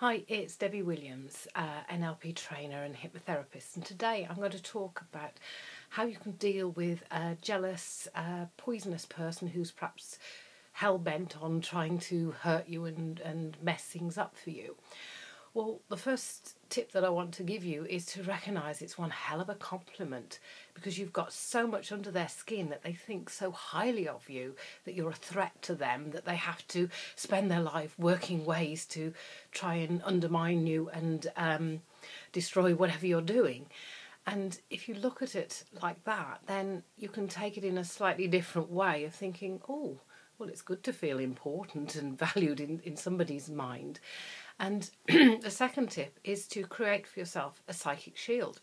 Hi, it's Debbie Williams, NLP trainer and hypnotherapist, and today I'm going to talk about how you can deal with a jealous, poisonous person who's perhaps hell-bent on trying to hurt you and mess things up for you. Well, the first tip that I want to give you is to recognise it's one hell of a compliment, because you've got so much under their skin that they think so highly of you that you're a threat to them, that they have to spend their life working ways to try and undermine you and destroy whatever you're doing. And if you look at it like that, then you can take it in a slightly different way of thinking, oh, well, it's good to feel important and valued in somebody's mind. And the second tip is to create for yourself a psychic shield.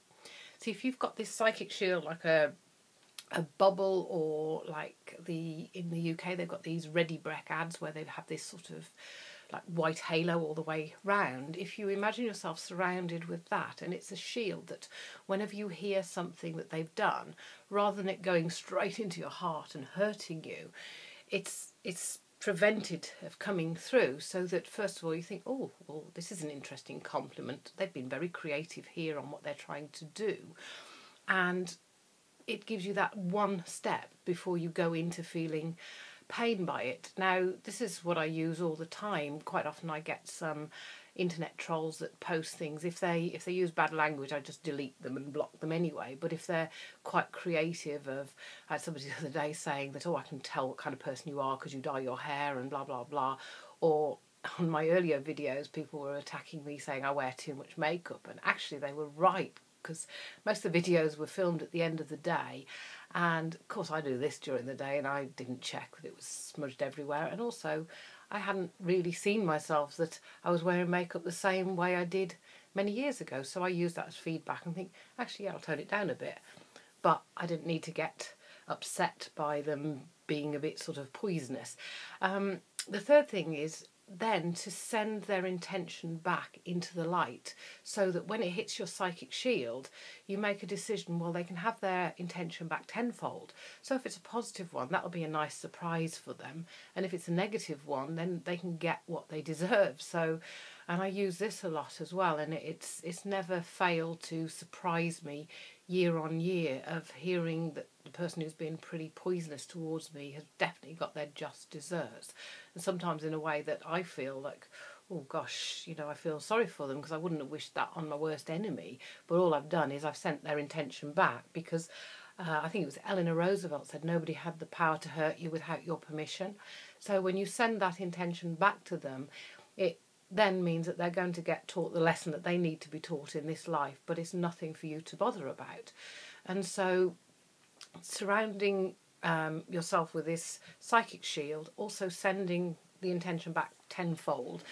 So if you've got this psychic shield like a bubble, or like in the UK they've got these Ready Brek ads where they have this sort of like white halo all the way round. If you imagine yourself surrounded with that, and it's a shield that whenever you hear something that they've done, rather than it going straight into your heart and hurting you, it's prevented of coming through, so that first of all you think, oh, well, this is an interesting compliment. They've been very creative here on what they're trying to do. And it gives you that one step before you go into feeling pain by it. Now, this is what I use all the time. Quite often I get some internet trolls that post things. If they use bad language, I just delete them and block them anyway. But if they're quite creative, I had somebody the other day saying that, oh, I can tell what kind of person you are because you dye your hair and blah blah blah. Or on my earlier videos people were attacking me saying I wear too much makeup, and actually they were right, because most of the videos were filmed at the end of the day, and of course I do this during the day and I didn't check that it was smudged everywhere, and also I hadn't really seen myself that I was wearing makeup the same way I did many years ago, so I use that as feedback and think, actually, yeah, I'll tone it down a bit. But I didn't need to get upset by them being a bit sort of poisonous. The third thing is then to send their intention back into the light, so that when it hits your psychic shield, you make a decision, well, they can have their intention back tenfold. So if it's a positive one, that'll be a nice surprise for them, and if it's a negative one, then they can get what they deserve. So, and I use this a lot as well, and it's never failed to surprise me year on year of hearing that the person who's been pretty poisonous towards me has definitely got their just desserts, and sometimes in a way that I feel like, oh gosh, I feel sorry for them, because I wouldn't have wished that on my worst enemy, but all I've done is I've sent their intention back, because I think it was Eleanor Roosevelt said nobody had the power to hurt you without your permission. So when you send that intention back to them, it then means that they're going to get taught the lesson that they need to be taught in this life, but it's nothing for you to bother about. And so surrounding yourself with this psychic shield, also sending the intention back tenfold,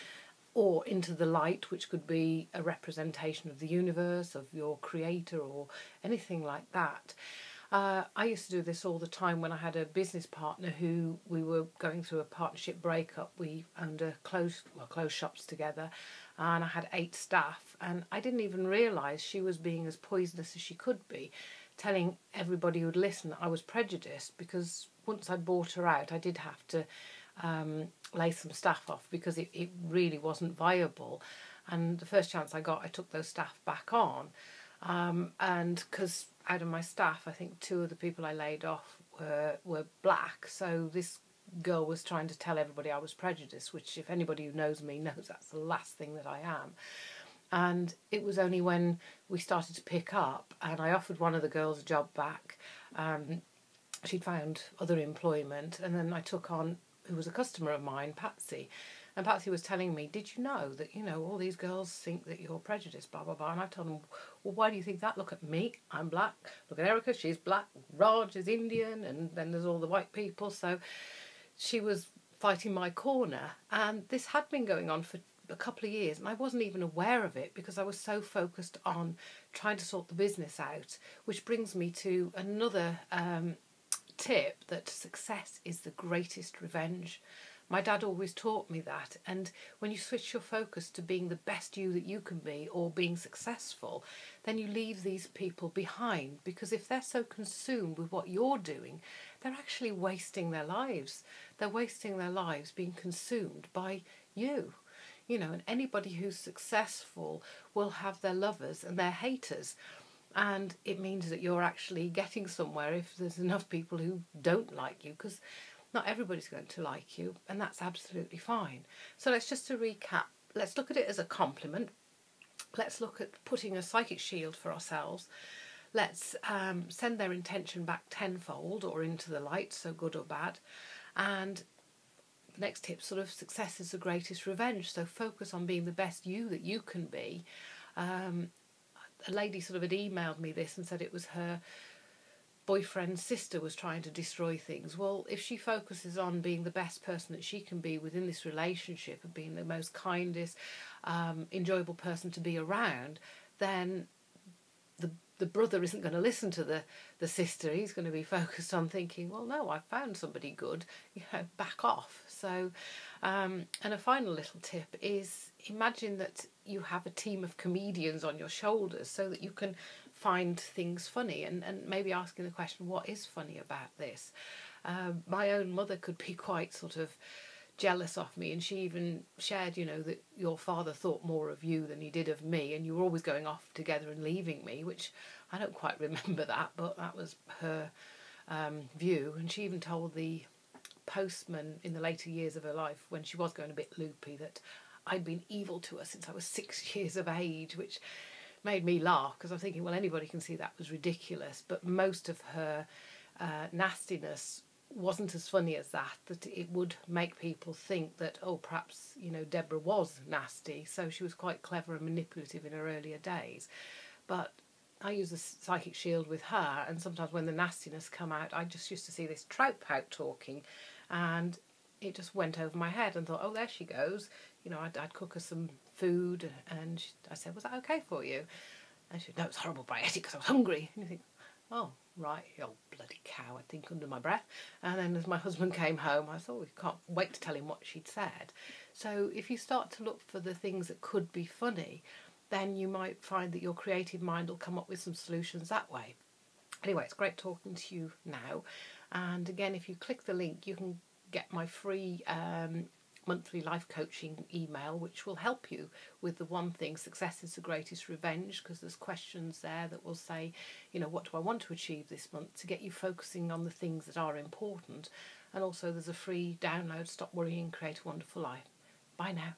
or into the light, which could be a representation of the universe, of your creator, or anything like that. I used to do this all the time when I had a business partner who we were going through a partnership breakup. We owned clothes shops together, and I had 8 staff, and I didn't even realise she was being as poisonous as she could be, telling everybody who'd listen I was prejudiced, because once I bought her out I did have to lay some staff off, because it really wasn't viable. And the first chance I got, I took those staff back on, and because out of my staff I think 2 of the people I laid off were black, so this girl was trying to tell everybody I was prejudiced, which if anybody who knows me knows that's the last thing that I am. And it was only when we started to pick up and I offered one of the girls a job back, she'd found other employment, and then I took on who was a customer of mine, Patsy. And Patsy was telling me, did you know that, all these girls think that you're prejudiced, blah, blah, blah. And I told them, well, why do you think that? Look at me, I'm black. Look at Erica, she's black. Raj is Indian. And then there's all the white people. So she was fighting my corner. And this had been going on for a couple of years. And I wasn't even aware of it, because I was so focused on trying to sort the business out. Which brings me to another tip, that success is the greatest revenge. My dad always taught me that, and when you switch your focus to being the best you that you can be, or being successful, then you leave these people behind, because if they're so consumed with what you're doing, they're actually wasting their lives. They're wasting their lives being consumed by you. and anybody who's successful will have their lovers and their haters. And it means that you're actually getting somewhere if there's enough people who don't like you, because not everybody's going to like you, and that's absolutely fine. So let's just to recap, let's look at it as a compliment. Let's look at putting a psychic shield for ourselves. Let's send their intention back tenfold or into the light, so good or bad. And the next tip, sort of, success is the greatest revenge. So focus on being the best you that you can be. A lady sort of had emailed me this and said it was her boyfriend's sister was trying to destroy things. Well, if she focuses on being the best person that she can be within this relationship and being the most kindest, enjoyable person to be around, then the brother isn't going to listen to the sister. He's going to be focused on thinking, well, no, I found somebody good, back off. So, and a final little tip is imagine that you have a team of comedians on your shoulders so that you can find things funny, and maybe asking the question, what is funny about this? My own mother could be quite sort of jealous of me, and she even shared, that your father thought more of you than he did of me, and you were always going off together and leaving me, which I don't quite remember that, but that was her view. And she even told the postman in the later years of her life, when she was going a bit loopy, that I'd been evil to her since I was 6 years of age, which made me laugh, because I'm thinking, well, anybody can see that was ridiculous. But most of her nastiness wasn't as funny as that it would make people think that, oh, perhaps, Deborah was nasty. So she was quite clever and manipulative in her earlier days. But I use a psychic shield with her, and sometimes when the nastiness come out, I just used to see this trout pout talking, and it just went over my head, and thought, oh, there she goes. I'd cook her some food, and I said, was that okay for you? And she said, no, it's horrible, but I ate it because I was hungry. And you think, oh, right, you old bloody cow, I think, under my breath. And then as my husband came home, I thought, we can't wait to tell him what she'd said. So if you start to look for the things that could be funny, then you might find that your creative mind will come up with some solutions that way. Anyway, it's great talking to you now. And again, if you click the link, you can get my free monthly life coaching email, which will help you with the one thing, success is the greatest revenge, because there's questions there that will say, what do I want to achieve this month, to get you focusing on the things that are important. And also there's a free download, Stop Worrying, Create a Wonderful Life. Bye now.